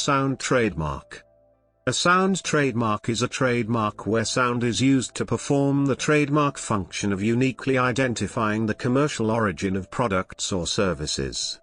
sound trademark. A sound trademark is a trademark where sound is used to perform the trademark function of uniquely identifying the commercial origin of products or services.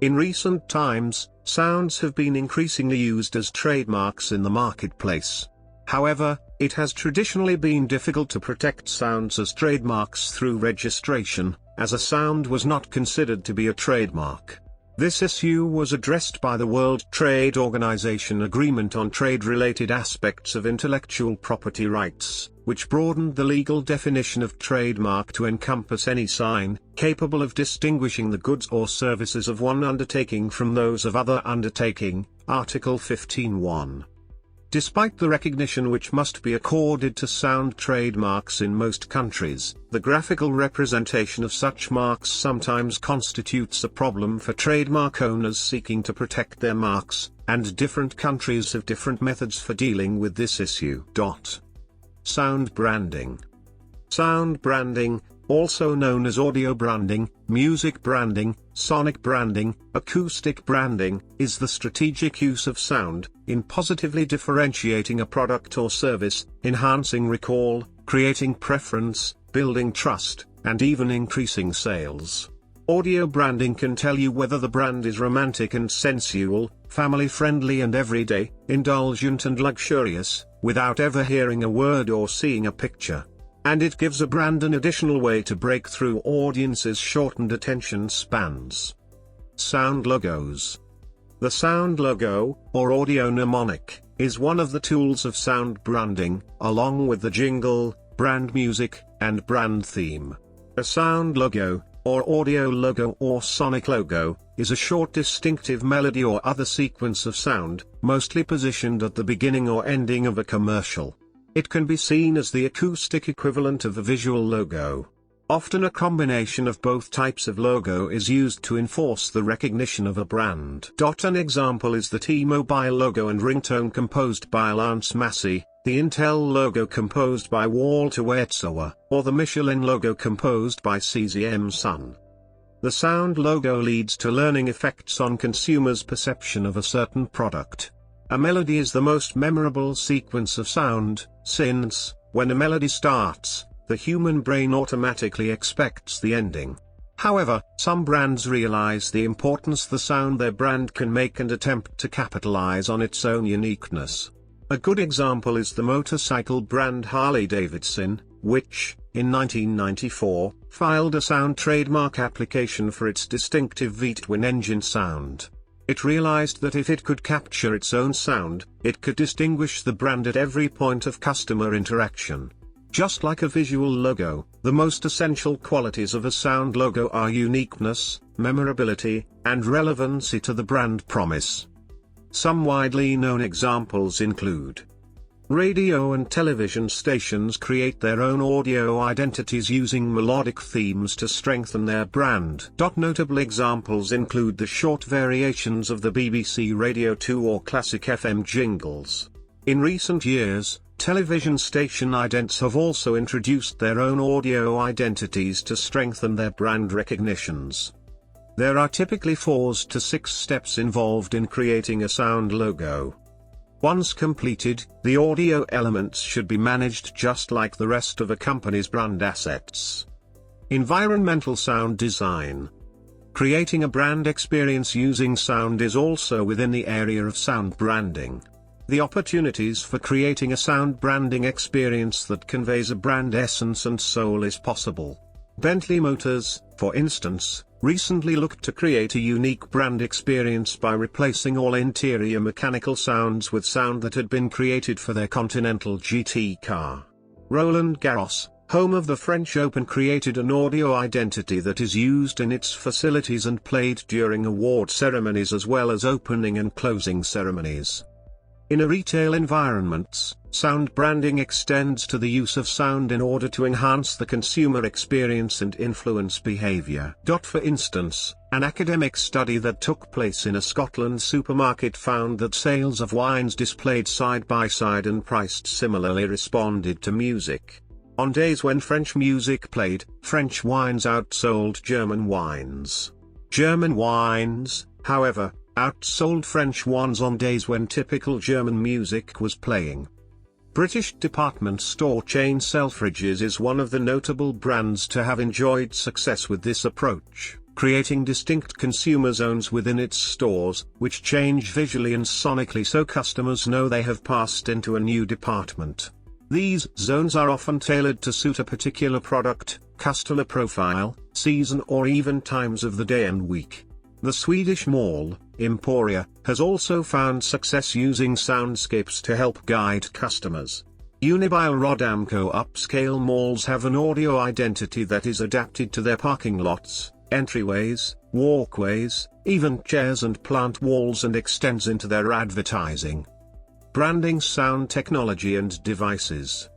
In recent times, sounds have been increasingly used as trademarks in the marketplace. However, it has traditionally been difficult to protect sounds as trademarks through registration, as a sound was not considered to be a trademark. This issue was addressed by the World Trade Organization Agreement on Trade-Related Aspects of Intellectual Property Rights, which broadened the legal definition of trademark to encompass any sign, capable of distinguishing the goods or services of one undertaking from those of other undertaking, Article 15(1). Despite the recognition which must be accorded to sound trademarks in most countries, the graphical representation of such marks sometimes constitutes a problem for trademark owners seeking to protect their marks, and different countries have different methods for dealing with this issue. Sound branding. Sound branding, also known as audio branding, music branding, sonic branding, acoustic branding, is the strategic use of sound, in positively differentiating a product or service, enhancing recall, creating preference, building trust, and even increasing sales. Audio branding can tell you whether the brand is romantic and sensual, family-friendly and everyday, indulgent and luxurious, without ever hearing a word or seeing a picture. And it gives a brand an additional way to break through audiences' shortened attention spans. Sound logos. The sound logo, or audio mnemonic, is one of the tools of sound branding, along with the jingle, brand music, and brand theme. A sound logo, or audio logo or sonic logo, is a short distinctive melody or other sequence of sound, mostly positioned at the beginning or ending of a commercial. It can be seen as the acoustic equivalent of a visual logo. Often a combination of both types of logo is used to enforce the recognition of a brand. An example is the T-Mobile logo and ringtone composed by Lance Massey, the Intel logo composed by Walter Wetzower, or the Michelin logo composed by CCM Sun. The sound logo leads to learning effects on consumers' perception of a certain product. A melody is the most memorable sequence of sound, since, when a melody starts, the human brain automatically expects the ending. However, some brands realize the importance the sound their brand can make and attempt to capitalize on its own uniqueness. A good example is the motorcycle brand Harley-Davidson, which, in 1994, filed a sound trademark application for its distinctive V-twin engine sound. It realized that if it could capture its own sound, it could distinguish the brand at every point of customer interaction. Just like a visual logo, the most essential qualities of a sound logo are uniqueness, memorability, and relevancy to the brand promise. Some widely known examples include: radio and television stations create their own audio identities using melodic themes to strengthen their brand. Notable examples include the short variations of the BBC Radio 2 or Classic FM jingles. In recent years, television station idents have also introduced their own audio identities to strengthen their brand recognitions. There are typically 4 to 6 steps involved in creating a sound logo. Once completed, the audio elements should be managed just like the rest of a company's brand assets. Environmental sound design. Creating a brand experience using sound is also within the area of sound branding. The opportunities for creating a sound branding experience that conveys a brand essence and soul is possible. Bentley Motors, for instance, recently looked to create a unique brand experience by replacing all interior mechanical sounds with sound that had been created for their Continental GT car. Roland Garros, home of the French Open, created an audio identity that is used in its facilities and played during award ceremonies as well as opening and closing ceremonies. In a retail environments, sound branding extends to the use of sound in order to enhance the consumer experience and influence behavior. For instance, an academic study that took place in a Scotland supermarket found that sales of wines displayed side by side and priced similarly responded to music. On days when French music played, French wines outsold German wines. German wines, however, outsold French ones on days when typical German music was playing. British department store chain Selfridges is one of the notable brands to have enjoyed success with this approach, creating distinct consumer zones within its stores, which change visually and sonically so customers know they have passed into a new department. These zones are often tailored to suit a particular product, customer profile, season or even times of the day and week. The Swedish mall, Emporia, has also found success using soundscapes to help guide customers. Unibail Rodamco upscale malls have an audio identity that is adapted to their parking lots, entryways, walkways, even chairs and plant walls and extends into their advertising. Branding sound technology and devices.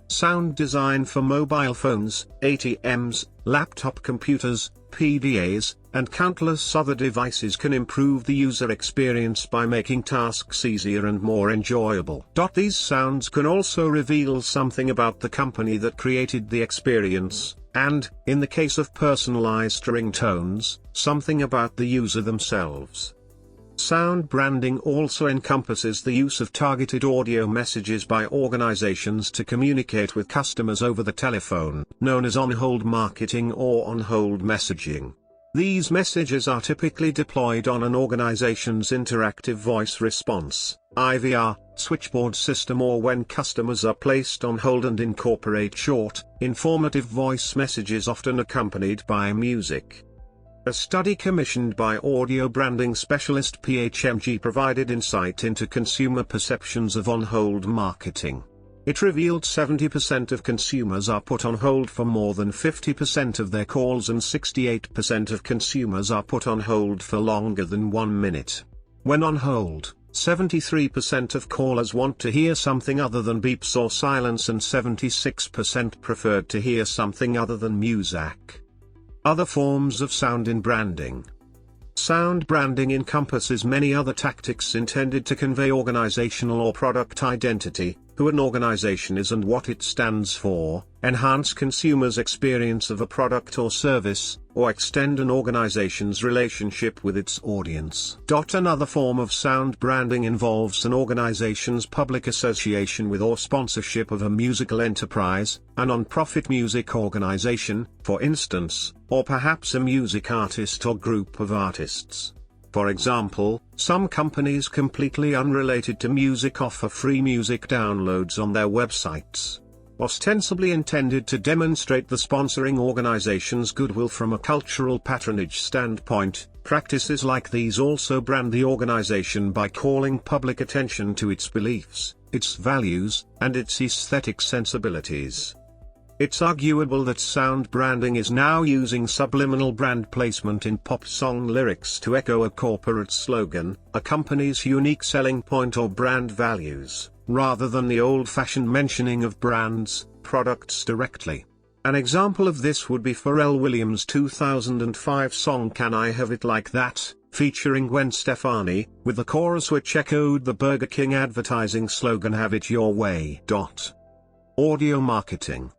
Sound design for mobile phones, ATMs, laptop computers, PDAs, and countless other devices can improve the user experience by making tasks easier and more enjoyable. These sounds can also reveal something about the company that created the experience, and, in the case of personalized ringtones, something about the user themselves. Sound branding also encompasses the use of targeted audio messages by organizations to communicate with customers over the telephone, known as on-hold marketing or on-hold messaging. These messages are typically deployed on an organization's interactive voice response, IVR, switchboard system or when customers are placed on hold and incorporate short, informative voice messages often accompanied by music. A study commissioned by audio branding specialist PHMG provided insight into consumer perceptions of on-hold marketing. It revealed 70% of consumers are put on hold for more than 50% of their calls and 68% of consumers are put on hold for longer than 1 minute. When on hold, 73% of callers want to hear something other than beeps or silence and 76% preferred to hear something other than music. Other forms of sound in branding. Sound branding encompasses many other tactics intended to convey organizational or product identity, who an organization is and what it stands for, enhance consumers' experience of a product or service, or extend an organization's relationship with its audience. Another form of sound branding involves an organization's public association with or sponsorship of a musical enterprise, a non-profit music organization, for instance, or perhaps a music artist or group of artists. For example, some companies completely unrelated to music offer free music downloads on their websites. Ostensibly intended to demonstrate the sponsoring organization's goodwill from a cultural patronage standpoint, practices like these also brand the organization by calling public attention to its beliefs, its values, and its aesthetic sensibilities. It's arguable that sound branding is now using subliminal brand placement in pop song lyrics to echo a corporate slogan, a company's unique selling point or brand values, rather than the old-fashioned mentioning of brands, products directly. An example of this would be Pharrell Williams' 2005 song Can I Have It Like That, featuring Gwen Stefani, with the chorus which echoed the Burger King advertising slogan Have It Your Way. Audio marketing.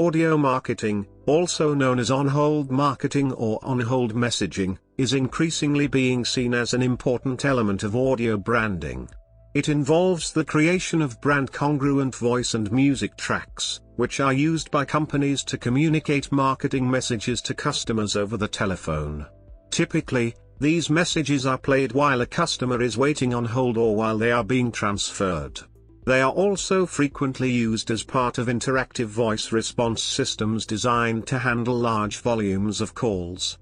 Audio marketing, also known as on-hold marketing or on-hold messaging, is increasingly being seen as an important element of audio branding. It involves the creation of brand-congruent voice and music tracks, which are used by companies to communicate marketing messages to customers over the telephone. Typically, these messages are played while a customer is waiting on hold or while they are being transferred. They are also frequently used as part of interactive voice response systems designed to handle large volumes of calls.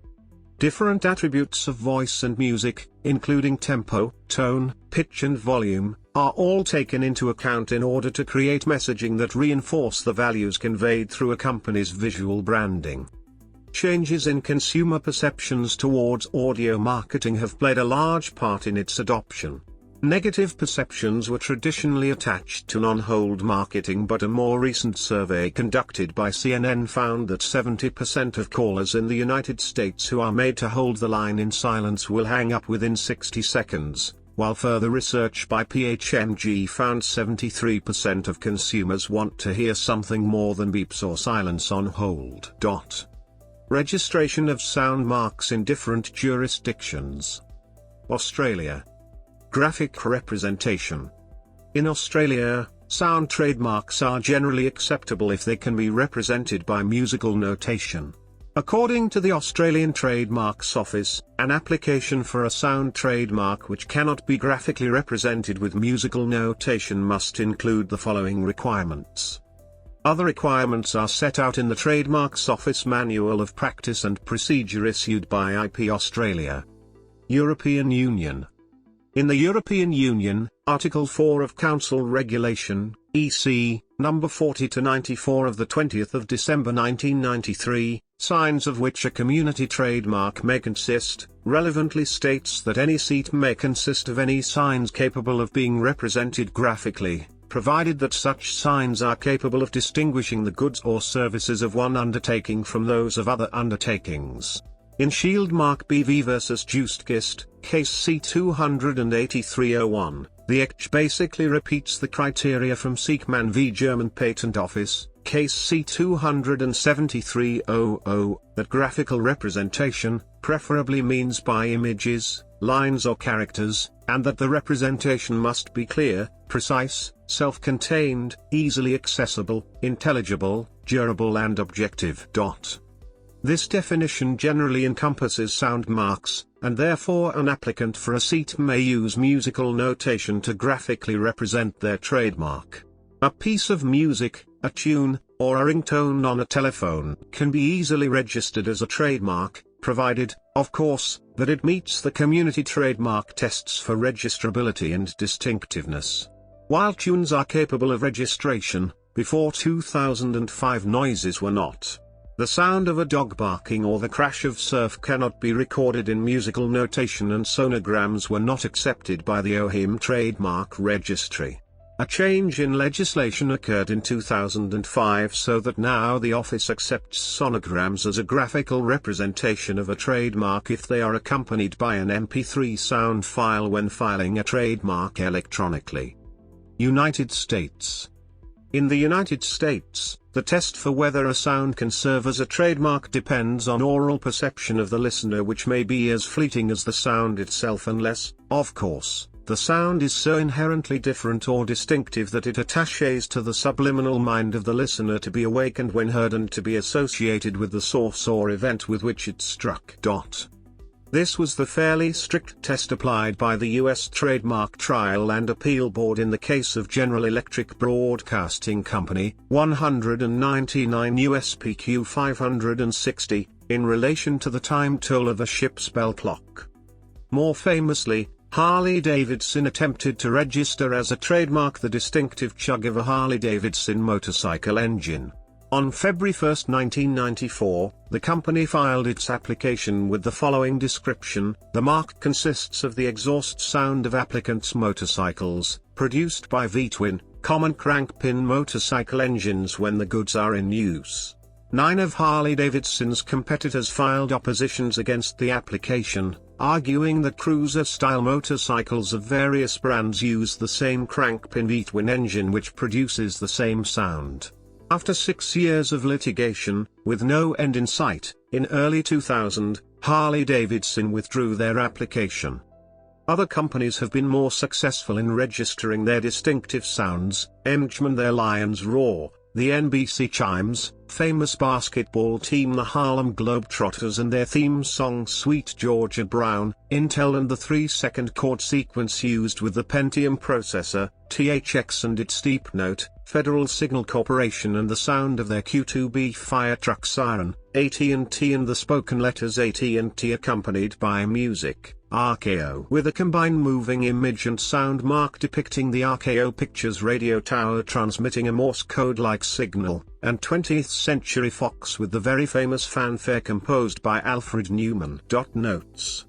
Different attributes of voice and music, including tempo, tone, pitch and volume, are all taken into account in order to create messaging that reinforce the values conveyed through a company's visual branding. Changes in consumer perceptions towards audio marketing have played a large part in its adoption. Negative perceptions were traditionally attached to on-hold marketing, but a more recent survey conducted by CNN found that 70% of callers in the United States who are made to hold the line in silence will hang up within 60 seconds, while further research by PHMG found 73% of consumers want to hear something more than beeps or silence on hold. Registration of sound marks in different jurisdictions. Australia. Graphic representation. In Australia, sound trademarks are generally acceptable if they can be represented by musical notation. According to the Australian Trademarks Office, an application for a sound trademark which cannot be graphically represented with musical notation must include the following requirements. Other requirements are set out in the Trademarks Office Manual of Practice and Procedure issued by IP Australia. European Union. In the European Union, Article 4 of Council Regulation, EC, number 40-94 of the 20th of December 1993, signs of which a community trademark may consist, relevantly states that any seat may consist of any signs capable of being represented graphically, provided that such signs are capable of distinguishing the goods or services of one undertaking from those of other undertakings. In Shield Mark BV vs. Justgist, Case C-28301, the ECH basically repeats the criteria from Siekmann v. German Patent Office, Case C-27300, that graphical representation, preferably means by images, lines or characters, and that the representation must be clear, precise, self-contained, easily accessible, intelligible, durable and objective. This definition generally encompasses sound marks, and therefore an applicant for a seat may use musical notation to graphically represent their trademark. A piece of music, a tune, or a ringtone on a telephone can be easily registered as a trademark, provided, of course, that it meets the community trademark tests for registrability and distinctiveness. While tunes are capable of registration, before 2005 noises were not. The sound of a dog barking or the crash of surf cannot be recorded in musical notation, and sonograms were not accepted by the OHIM trademark registry. A change in legislation occurred in 2005 so that now the office accepts sonograms as a graphical representation of a trademark if they are accompanied by an MP3 sound file when filing a trademark electronically. United States. In the United States, the test for whether a sound can serve as a trademark depends on oral perception of the listener, which may be as fleeting as the sound itself unless, of course, the sound is so inherently different or distinctive that it attaches to the subliminal mind of the listener to be awakened when heard and to be associated with the source or event with which it struck. This was the fairly strict test applied by the U.S. Trademark Trial and Appeal Board in the case of General Electric Broadcasting Company, 199 USPQ 560, in relation to the time toll of a ship's bell clock. More famously, Harley-Davidson attempted to register as a trademark the distinctive chug of a Harley-Davidson motorcycle engine. On February 1, 1994, the company filed its application with the following description: the mark consists of the exhaust sound of applicants' motorcycles, produced by V-twin, common crankpin motorcycle engines when the goods are in use. 9 of Harley-Davidson's competitors filed oppositions against the application, arguing that cruiser-style motorcycles of various brands use the same crankpin V-twin engine which produces the same sound. After 6 years of litigation, with no end in sight, in early 2000, Harley-Davidson withdrew their application. Other companies have been more successful in registering their distinctive sounds: Engman their Lions Roar, the NBC Chimes, famous basketball team the Harlem Globetrotters and their theme song Sweet Georgia Brown, Intel and the 3-second chord sequence used with the Pentium processor, THX and its deep note, Federal Signal Corporation and the sound of their Q2B fire truck siren, AT&T and the spoken letters AT&T accompanied by music, RKO with a combined moving image and sound mark depicting the RKO Pictures radio tower transmitting a Morse code-like signal, and 20th Century Fox with the very famous fanfare composed by Alfred Newman. Notes